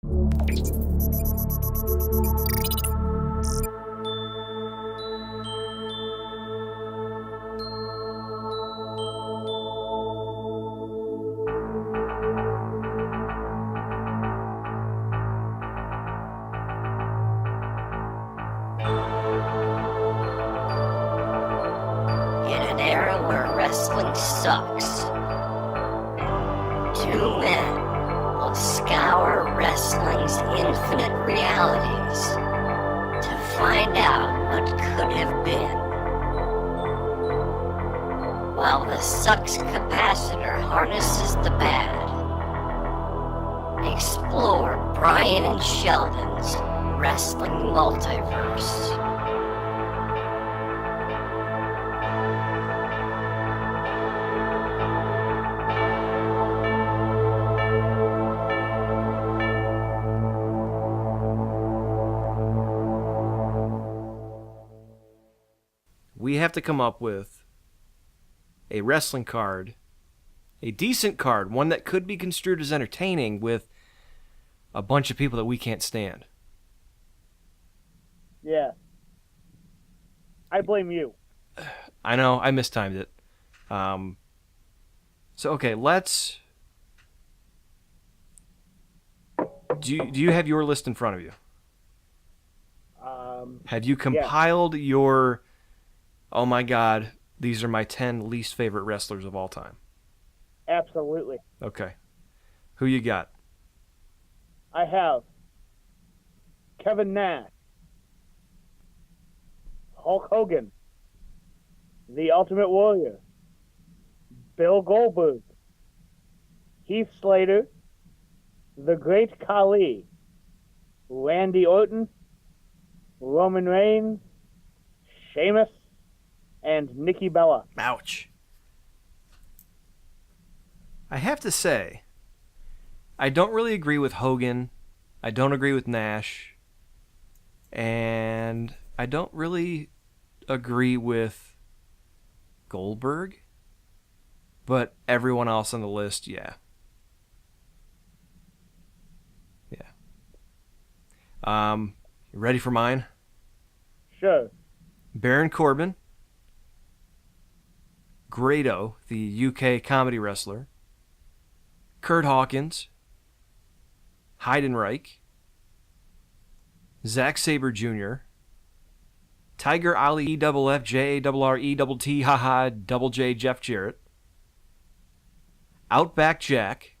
In an era where wrestling sucks, two men will scour wrestling's infinite realities to find out what could have been. While the Sucks Capacitor harnesses the bad, explore Brian and Sheldon's wrestling multiverse. We have to come up with a wrestling card, a decent card, one that could be construed as entertaining with a bunch of people that we can't stand. Yeah. I blame you. I know, I mistimed it. So, okay, let's... Do you have your list in front of you? Have you compiled your... Oh my God, these are my 10 least favorite wrestlers of all time? Absolutely. Okay. Who you got? I have Kevin Nash, Hulk Hogan, The Ultimate Warrior, Bill Goldberg, Heath Slater, The Great Khali, Randy Orton, Roman Reigns, Sheamus, and Nikki Bella. Ouch. I have to say, I don't really agree with Hogan. I don't agree with Nash. And I don't really agree with Goldberg. But everyone else on the list, yeah. Yeah. You ready for mine? Sure. Baron Corbin. Grado, the UK comedy wrestler. Kurt Hawkins. Heidenreich. Zack Sabre Jr. Tiger Ali EFF JARRETT haha double J Jeff Jarrett. Outback Jack.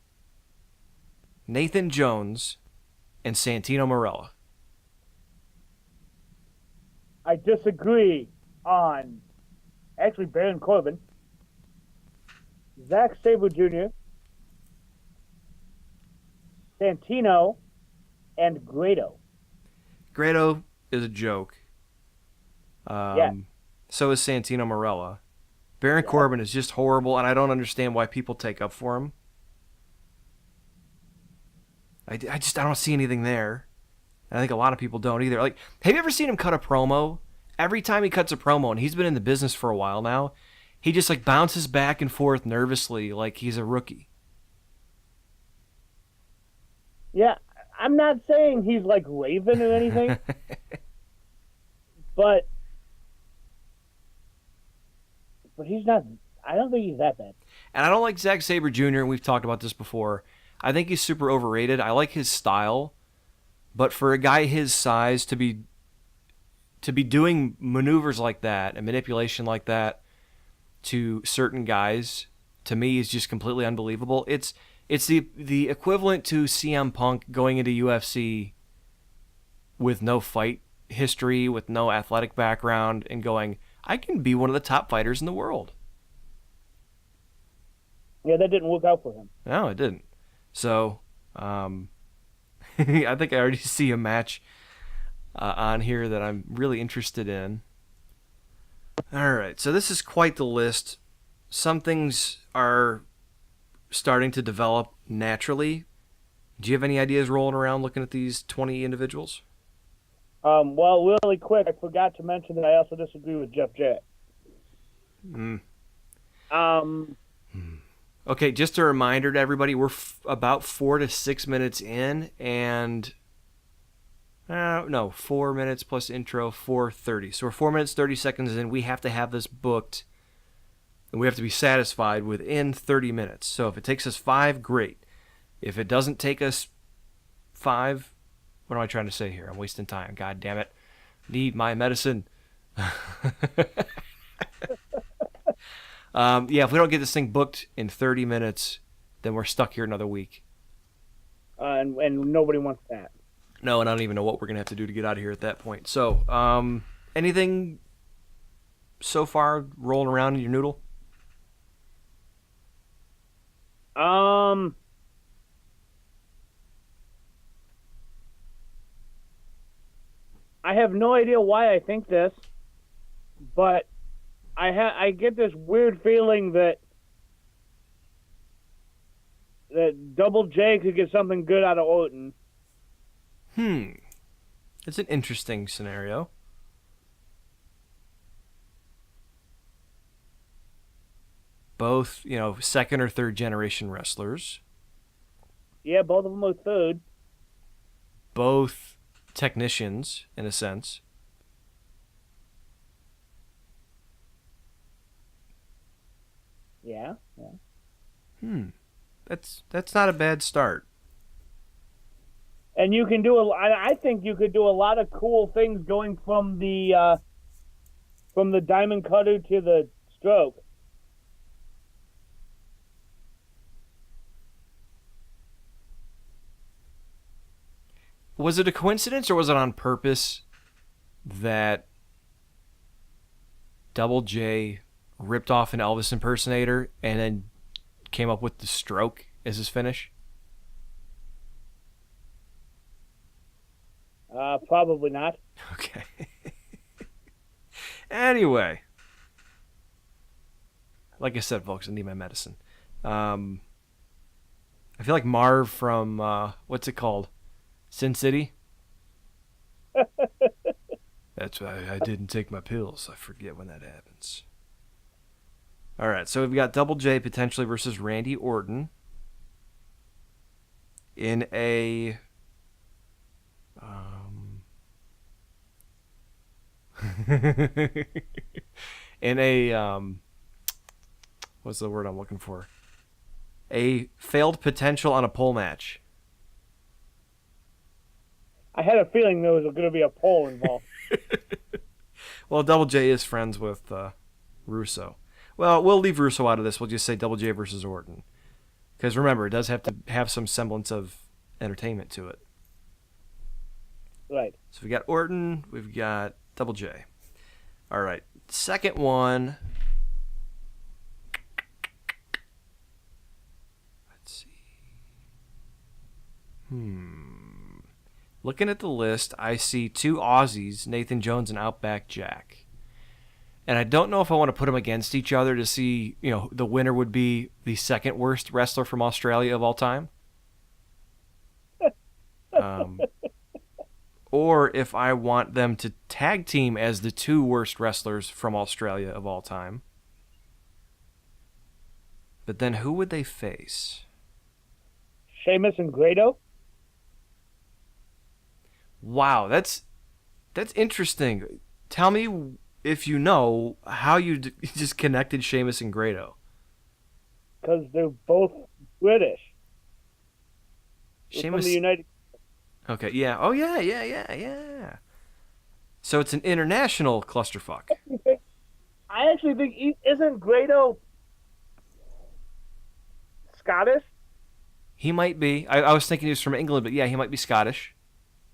Nathan Jones. And Santino Marella. I disagree on, actually, Baron Corbin, Zack Sabre Jr., Santino, and Grado. Grado is a joke. Yeah. So is Santino Marella. Baron Corbin is just horrible, and I don't understand why people take up for him. I don't see anything there. I think a lot of people don't either. Like, have you ever seen him cut a promo? Every time he cuts a promo, and he's been in the business for a while now, he just like bounces back and forth nervously like he's a rookie. Yeah, I'm not saying he's like Raven or anything, but he's not. I don't think he's that bad. And I don't like Zack Sabre Jr., and we've talked about this before. I think he's super overrated. I like his style, but for a guy his size to be doing maneuvers like that and manipulation like that to certain guys, to me, is just completely unbelievable. It's the equivalent to CM Punk going into UFC with no fight history, with no athletic background, and going, I can be one of the top fighters in the world. Yeah, that didn't work out for him. No, it didn't. So, I think I already see a match on here that I'm really interested in. All right, so this is quite the list. Some things are starting to develop naturally. Do you have any ideas rolling around looking at these 20 individuals? Well, really quick, I forgot to mention that I also disagree with Jeff Jarrett. Okay, just a reminder to everybody, we're about 4 to 6 minutes in, and 4 minutes plus intro, 4:30. So we're 4 minutes 30 seconds in. We have to have this booked, and we have to be satisfied within 30 minutes. So if it takes us 5, great. If it doesn't take us 5, what am I trying to say here? I'm wasting time. God damn it. Need my medicine. If we don't get this thing booked in 30 minutes, then we're stuck here another week. And nobody wants that. No, and I don't even know what we're going to have to do to get out of here at that point. So, anything so far rolling around in your noodle? I have no idea why I think this, but I get this weird feeling that Double J could get something good out of Orton. It's an interesting scenario. Both, second or third generation wrestlers. Yeah, both of them are third. Both technicians, in a sense. Yeah. That's not a bad start. And you can do I think you could do a lot of cool things going from the diamond cutter to the stroke. Was it a coincidence or was it on purpose that Double J ripped off an Elvis impersonator and then came up with the stroke as his finish? Probably not. Okay. Anyway. Like I said, folks, I need my medicine. I feel like Marv from, what's it called? Sin City? That's why I didn't take my pills. I forget when that happens. All right, so we've got Double J potentially versus Randy Orton in a what's the word I'm looking for? A failed potential on a pole match. I had a feeling there was going to be a pole involved. Well, Double J is friends with Russo. Well, we'll leave Russo out of this. We'll just say Double J versus Orton. Because remember, it does have to have some semblance of entertainment to it. Right. So we got Orton, we've got Double J. All right. Second one. Let's see. Looking at the list, I see 2 Aussies, Nathan Jones and Outback Jack. And I don't know if I want to put them against each other to see, the winner would be the second worst wrestler from Australia of all time. Or if I want them to tag team as the 2 worst wrestlers from Australia of all time. But then who would they face? Sheamus and Grado? Wow, that's interesting. Tell me if you know how you just connected Sheamus and Grado. Because they're both British. Sheamus from the United. Okay, yeah. Oh, yeah. So it's an international clusterfuck. I actually think isn't Grado Scottish? He might be. I was thinking he was from England, but yeah, he might be Scottish.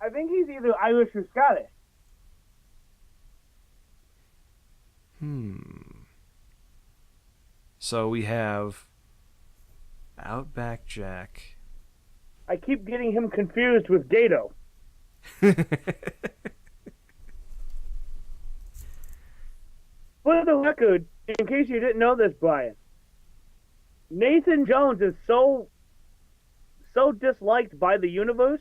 I think he's either Irish or Scottish. So we have Outback Jack. I keep getting him confused with Gato. For the record, in case you didn't know this, Brian, Nathan Jones is so disliked by the universe.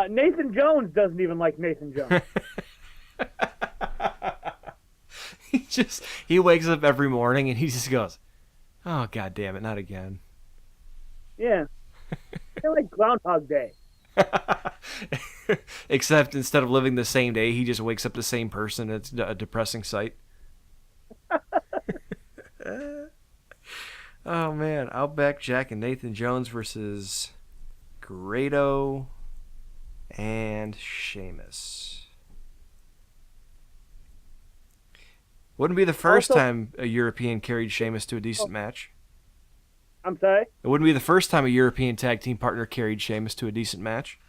Nathan Jones doesn't even like Nathan Jones. He wakes up every morning and he just goes, Oh, God damn it, not again. Yeah. Kind of like Groundhog Day. Except instead of living the same day, he just wakes up the same person. It's a depressing sight. Oh, man. Outback Jack and Nathan Jones versus Grado and Sheamus. Wouldn't be the first time a European carried Sheamus to a decent match. I'm sorry? It wouldn't be the first time a European tag team partner carried Sheamus to a decent match.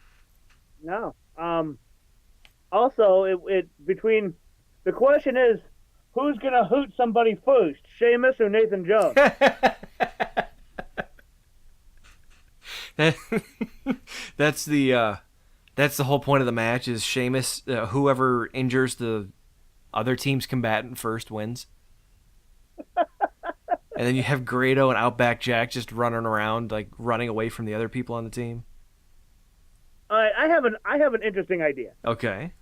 No. Also, between the question is, who's gonna hoot somebody first, Sheamus or Nathan Jones? That's the whole point of the match. Is Sheamus, whoever injures the other team's combatant first wins. And then you have Grado and Outback Jack just running around, like running away from the other people on the team. All right, I have an interesting idea. Okay.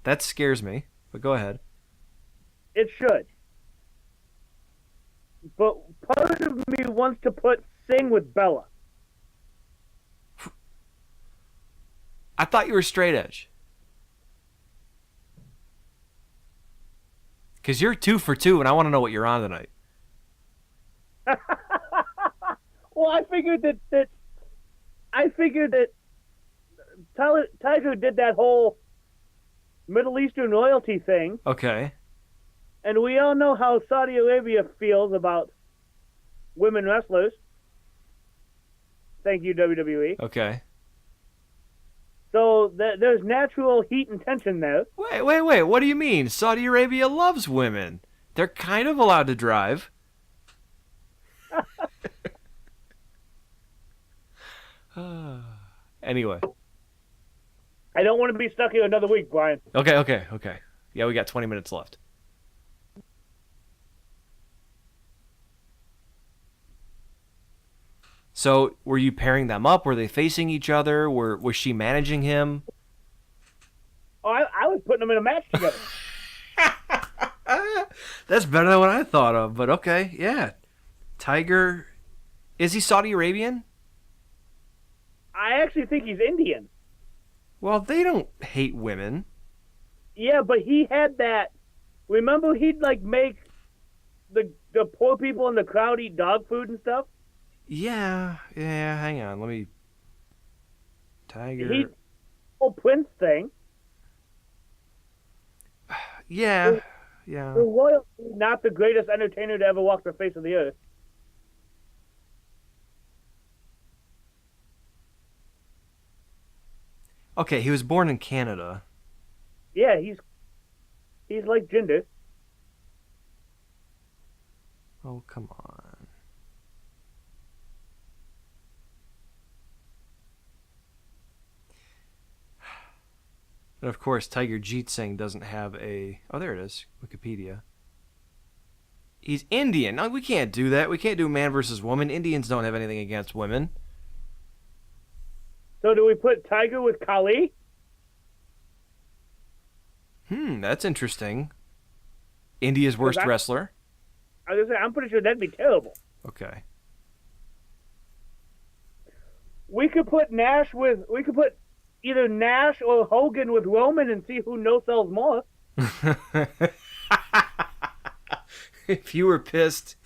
That scares me, but go ahead. It should. But part of me wants to put Singh with Bella. I thought you were straight edge. Because you're 2 for 2, and I want to know what you're on tonight. Well, I figured that Tiger did that whole Middle Eastern royalty thing. Okay. And we all know how Saudi Arabia feels about women wrestlers. Thank you, WWE. Okay. So there's natural heat and tension there. Wait. What do you mean? Saudi Arabia loves women. They're kind of allowed to drive. Anyway. I don't want to be stuck here another week, Brian. Okay. Yeah, we got 20 minutes left. So, were you pairing them up? Were they facing each other? Was she managing him? Oh, I was putting them in a match together. That's better than what I thought of, but okay, yeah. Tiger, is he Saudi Arabian? I actually think he's Indian. Well, they don't hate women. Yeah, but he had that. Remember, he'd like make the poor people in the crowd eat dog food and stuff. Yeah. Hang on, let me. Tiger. Whole Prince thing. Yeah. The royal, not the greatest entertainer to ever walk the face of the earth. Okay, he was born in Canada. Yeah, he's like Jinder. Oh, come on. And of course, Tiger Jeet Singh doesn't have a... Oh, there it is. Wikipedia. He's Indian. No, we can't do that. We can't do man versus woman. Indians don't have anything against women. So do we put Tiger with Khali? That's interesting. India's worst wrestler. I was gonna say, I'm pretty sure that'd be terrible. Okay. We could put either Nash or Hogan with Roman and see who no-sells more. If you were pissed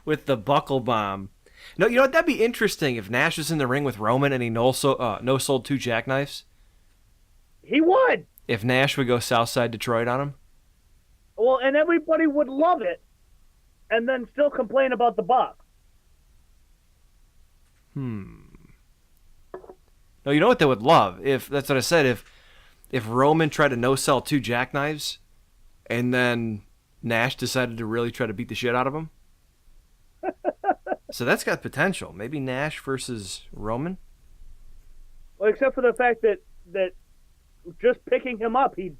with the buckle bomb. No, you know what? That'd be interesting if Nash was in the ring with Roman and he no-sold 2 jackknives. He would. If Nash would go Southside Detroit on him. Well, and everybody would love it and then still complain about the Bucks. No, you know what they would love? That's what I said. If Roman tried to no-sell 2 jackknives and then Nash decided to really try to beat the shit out of him. So that's got potential. Maybe Nash versus Roman? Well, except for the fact that just picking him up, he'd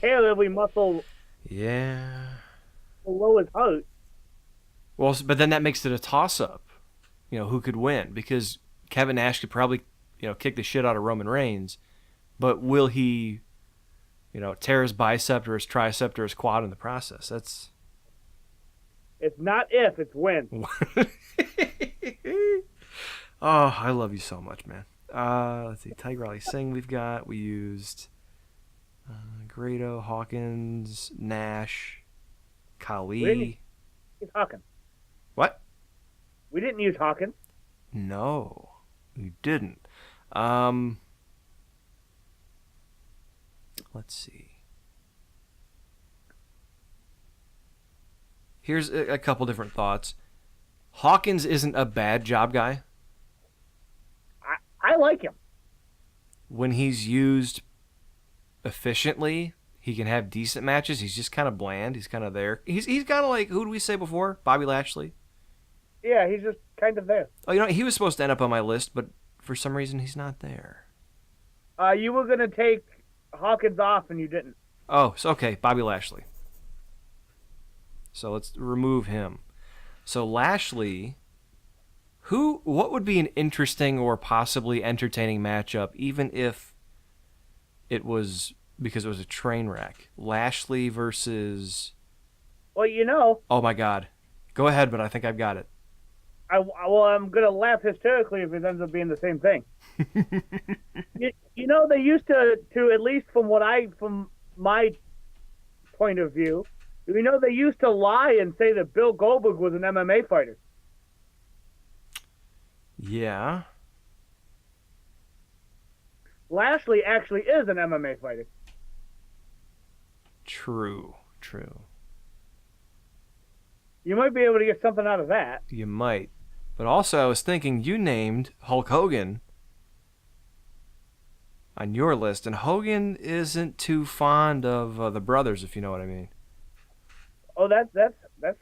tear every muscle below his heart. Well, but then that makes it a toss-up. You know, who could win? Because Kevin Nash could probably, kick the shit out of Roman Reigns, but will he, tear his bicep or his tricep or his quad in the process? It's not if, it's when. Oh, I love you so much, man. Let's see. Tiger Ali Singh we've got. We used Grado, Hawkins, Nash, Kali. Use Hawkins. What? We didn't use Hawkins. No, we didn't. Let's see. Here's a couple different thoughts. Hawkins isn't a bad job guy. I like him. When he's used efficiently, he can have decent matches. He's just kind of bland. He's kind of there. He's kind of like, who did we say before? Bobby Lashley? Yeah, he's just kind of there. Oh, you know, he was supposed to end up on my list, but for some reason he's not there. You were going to take Hawkins off and you didn't. Oh, so okay, Bobby Lashley. So let's remove him. So Lashley, what would be an interesting or possibly entertaining matchup, even if it was because it was a train wreck? Lashley versus... Well, you know... Oh my God. Go ahead, but I think I've got it. I'm going to laugh hysterically if it ends up being the same thing. you know, they used to at least from my point of view, you know, they used to lie and say that Bill Goldberg was an MMA fighter. Yeah. Lashley actually is an MMA fighter. True. You might be able to get something out of that. You might. But also, I was thinking you named Hulk Hogan on your list, and Hogan isn't too fond of the brothers, if you know what I mean. Oh, that's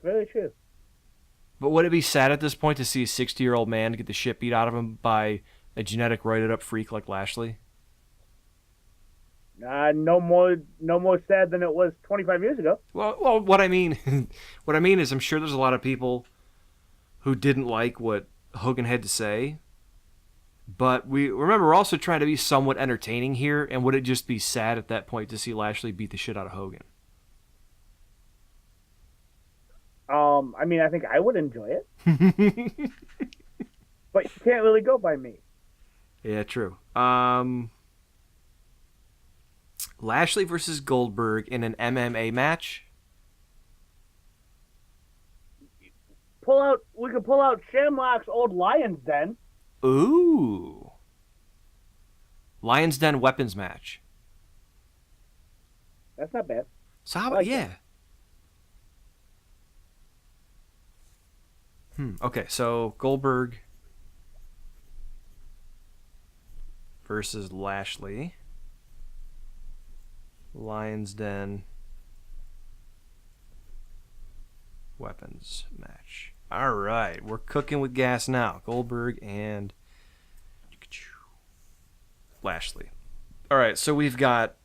really true. But would it be sad at this point to see a 60-year-old man get the shit beat out of him by a genetic roided-up freak like Lashley? No more sad than it was 25 years ago. Well, what I mean is I'm sure there's a lot of people who didn't like what Hogan had to say. But we're also trying to be somewhat entertaining here, and would it just be sad at that point to see Lashley beat the shit out of Hogan? I mean, I think I would enjoy it. But you can't really go by me. Yeah, true. Lashley versus Goldberg in an MMA match? We could pull out Shamrock's old Lion's Den. Ooh. Lion's Den weapons match. That's not bad. So how about, yeah. Okay, so Goldberg versus Lashley. Lion's Den weapons match. All right, we're cooking with gas now. Goldberg and Lashley. All right, so we've got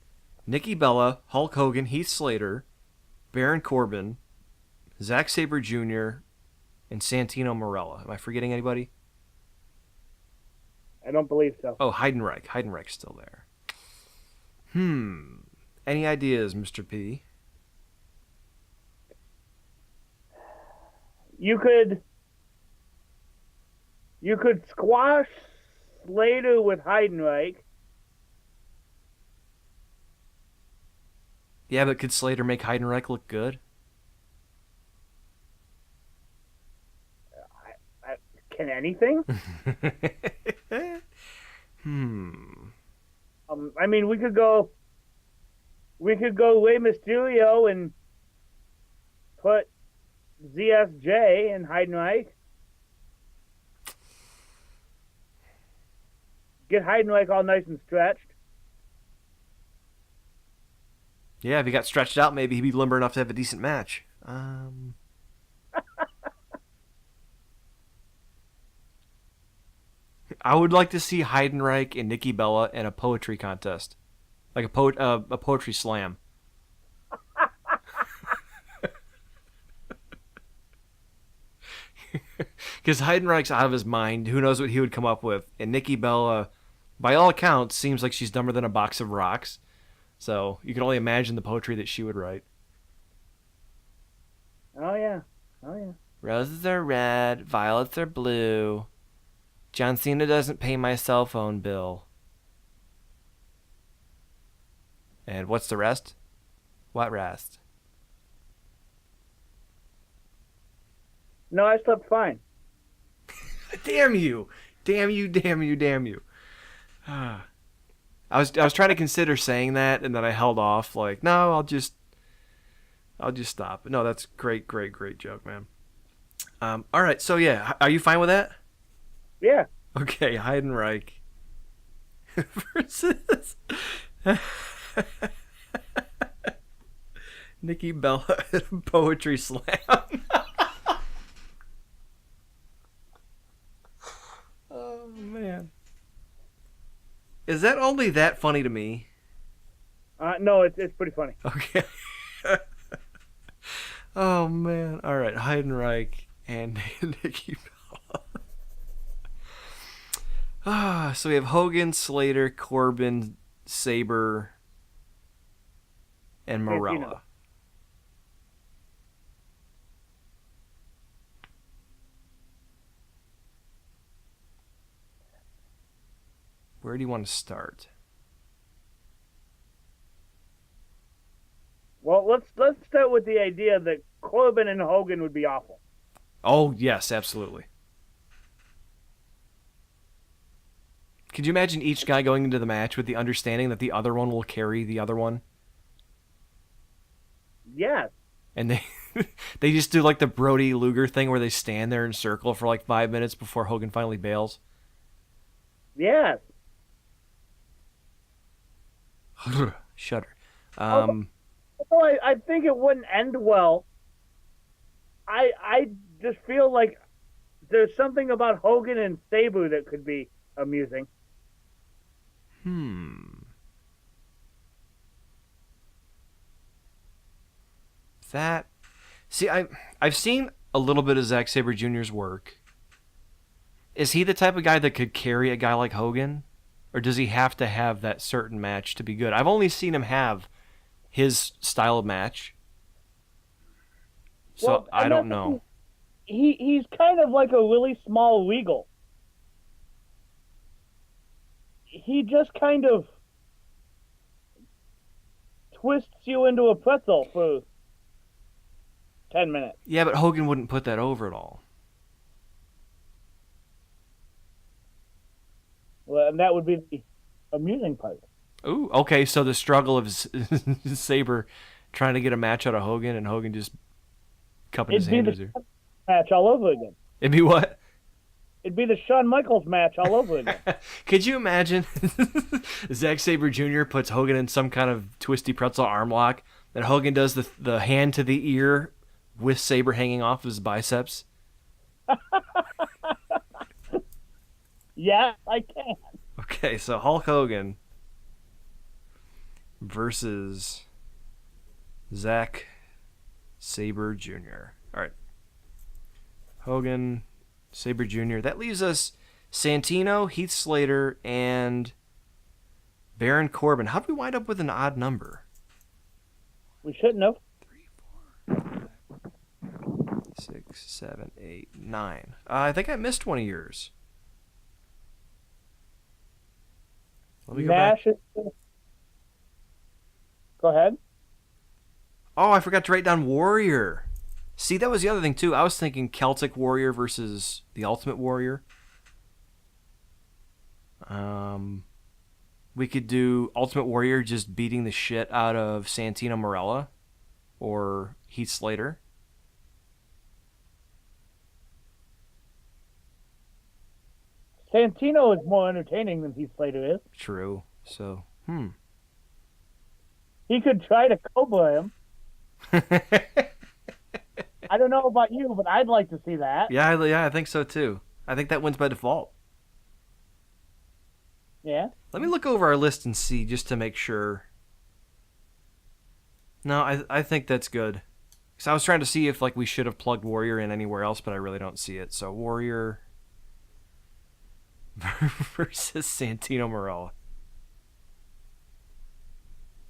Nikki Bella, Hulk Hogan, Heath Slater, Baron Corbin, Zack Sabre Jr., and Santino Marella. Am I forgetting anybody? I don't believe so. Oh, Heidenreich. Heidenreich's still there. Any ideas, Mr. P? You could squash Slater with Heidenreich. Yeah, but could Slater make Heidenreich look good? Can anything? I mean, we could go Rey Mysterio and put ZSJ and Heidenreich. Get Heidenreich all nice and stretched. Yeah, if he got stretched out, maybe he'd be limber enough to have a decent match. I would like to see Heidenreich and Nikki Bella in a poetry contest. Like a poetry slam. Because Heidenreich's out of his mind. Who knows what he would come up with. And Nikki Bella, by all accounts, seems like she's dumber than a box of rocks. So you can only imagine the poetry that she would write. Oh, yeah. Oh yeah. Roses are red, violets are blue. John Cena doesn't pay my cell phone bill. And what's the rest? What rest? No, I slept fine. Damn you! Damn you! Damn you! Damn you! I was trying to consider saying that, and then I held off. Like, no, I'll just stop. No, that's great joke, man. All right, so yeah, are you fine with that? Yeah. Okay, Heidenreich versus Nikki Bella Poetry Slam. Oh man, is that only that funny to me? No, it's pretty funny. Okay. Oh man! All right, Heidenreich and Nikki Bella. So we have Hogan, Slater, Corbin, Sabre, and Morella. Where do you want to start? Well, let's start with the idea that Corbin and Hogan would be awful. Oh, yes, absolutely. Could you imagine each guy going into the match with the understanding that the other one will carry the other one? Yes. And they just do like the Brody Luger thing where they stand there in a circle for like 5 minutes before Hogan finally bails? Yes. Shudder. Although I think it wouldn't end well. I just feel like there's something about Hogan and Sabu that could be amusing. I've seen a little bit of Zack Sabre Jr.'s work. Is he the type of guy that could carry a guy like Hogan? Or does he have to have that certain match to be good? I've only seen him have his style of match. So Well, I don't know. He's kind of like a really small Regal. He just kind of twists you into a pretzel for 10 minutes. Yeah, but Hogan wouldn't put that over at all. Well, and that would be the amusing part. Ooh, okay, so the struggle of Sabre trying to get a match out of Hogan and Hogan just cupping his hand. It'd be the match all over again. It'd be what? It'd be the Shawn Michaels match all over again. Could you imagine Zack Sabre Jr. puts Hogan in some kind of twisty pretzel arm lock, and Hogan does the hand to the ear with Sabre hanging off his biceps? Yeah, I can. Okay, so Hulk Hogan versus Zack Sabre Jr. All right. Hogan, Sabre Jr. That leaves us Santino, Heath Slater, and Baron Corbin. How did we wind up with an odd number? We shouldn't have. 3, 4, 5, 6, 7, 8, 9. I think I missed one of yours. Let me go back. Go ahead. Oh, I forgot to write down Warrior. See, that was the other thing, too. I was thinking Celtic Warrior versus the Ultimate Warrior. We could do Ultimate Warrior just beating the shit out of Santino Marella or Heath Slater. Santino is more entertaining than Heath Slater is. True. So, He could try to Cobra him. I don't know about you, but I'd like to see that. Yeah, I think so, too. I think that wins by default. Yeah. Let me look over our list and see, just to make sure. No, I think that's good. Because I was trying to see if we should have plugged Warrior in anywhere else, but I really don't see it. So Warrior versus Santino Marella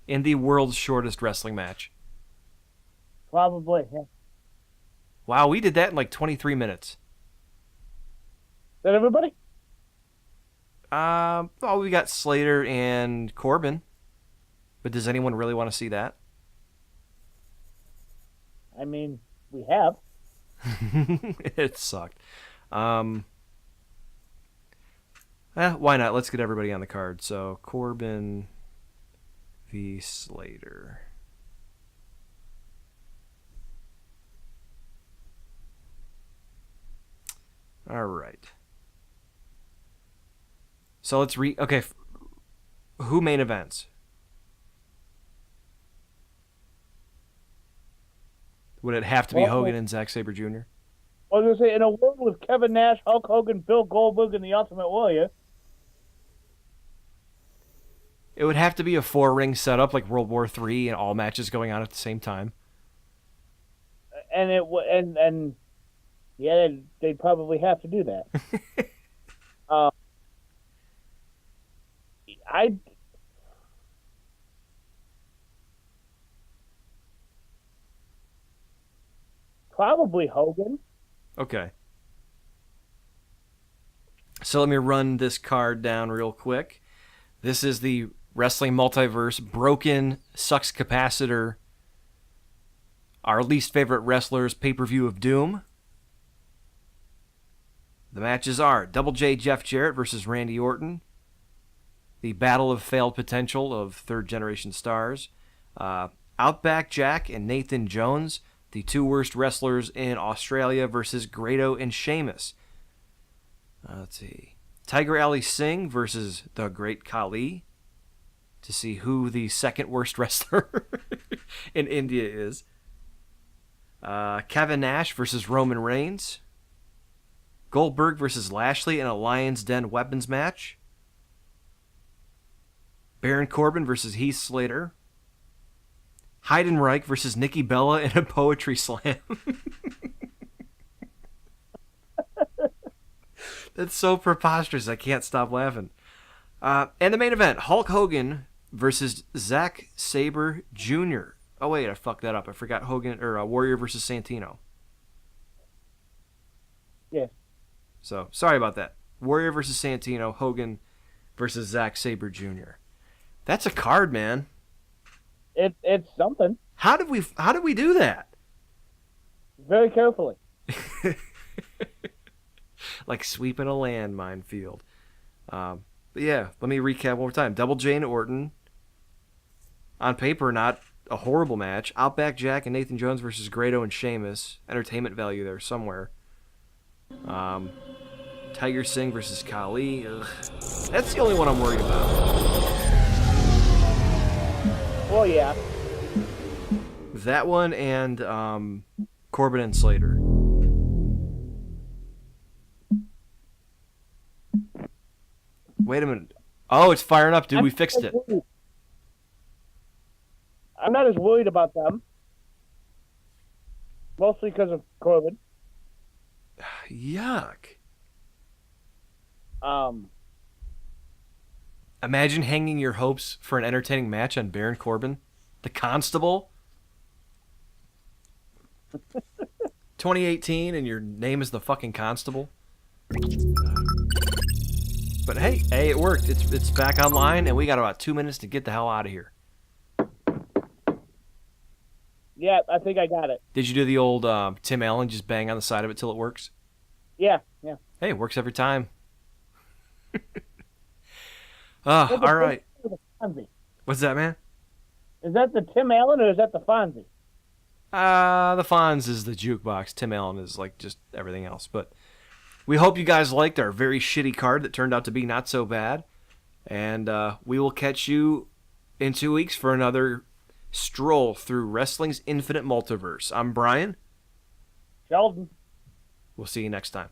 in the world's shortest wrestling match. Probably, yeah. Wow, we did that in like 23 minutes. Is that everybody? Well, we got Slater and Corbin. But does anyone really want to see that? I mean, we have. It sucked. Why not? Let's get everybody on the card. So, Corbin v. Slater. All right. So let's okay. Who main events? Would it have to be Hogan and Zack Sabre Jr.? I was going to say, in a world with Kevin Nash, Hulk Hogan, Bill Goldberg, and the Ultimate Warrior. It would have to be a 4-ring setup like World War III and all matches going on at the same time. And yeah, they'd probably have to do that. I probably Hogan. Okay. So let me run this card down real quick. This is the Wrestling Multiverse Broken Sucks Capacitor, our least favorite wrestlers pay-per-view of doom. The matches are Double J Jeff Jarrett versus Randy Orton, the Battle of Failed Potential of Third Generation Stars, Outback Jack and Nathan Jones, the two worst wrestlers in Australia versus Grado and Sheamus. Let's see. Tiger Ali Singh versus the Great Khali, to see who the second worst wrestler in India is. Kevin Nash versus Roman Reigns. Goldberg versus Lashley in a Lion's Den weapons match. Baron Corbin versus Heath Slater. Heidenreich versus Nikki Bella in a poetry slam. That's so preposterous. I can't stop laughing. And the main event, Hulk Hogan versus Zack Sabre Jr. Oh, wait, I fucked that up. I forgot Hogan or Warrior versus Santino. Yeah. So, sorry about that. Warrior versus Santino, Hogan versus Zack Sabre Jr. That's a card, man. It's something. How did we do that? Very carefully. Like sweeping a landmine field. But yeah, let me recap one more time. Double J and Orton. On paper, not a horrible match. Outback Jack and Nathan Jones versus Grado and Sheamus. Entertainment value there somewhere. Tiger Singh versus Khali. Ugh. That's the only one I'm worried about. Well, yeah. That one and Corbin and Slater. Wait a minute. Oh, it's firing up, dude. We fixed it. I'm not as worried about them. Mostly because of Corbin. Yuck. Imagine hanging your hopes for an entertaining match on Baron Corbin, the Constable. 2018 and your name is the fucking Constable. But hey, it worked. It's back online, and we got about 2 minutes to get the hell out of here. Yeah, I think I got it. Did you do the old Tim Allen, just bang on the side of it till it works? Yeah. Hey, it works every time. All right. What's that, man? Is that the Tim Allen or is that the Fonzie? The Fonz is the jukebox. Tim Allen is like just everything else. But we hope you guys liked our very shitty card that turned out to be not so bad. And we will catch you in 2 weeks for another stroll through wrestling's infinite multiverse. I'm Brian. Sheldon. We'll see you next time.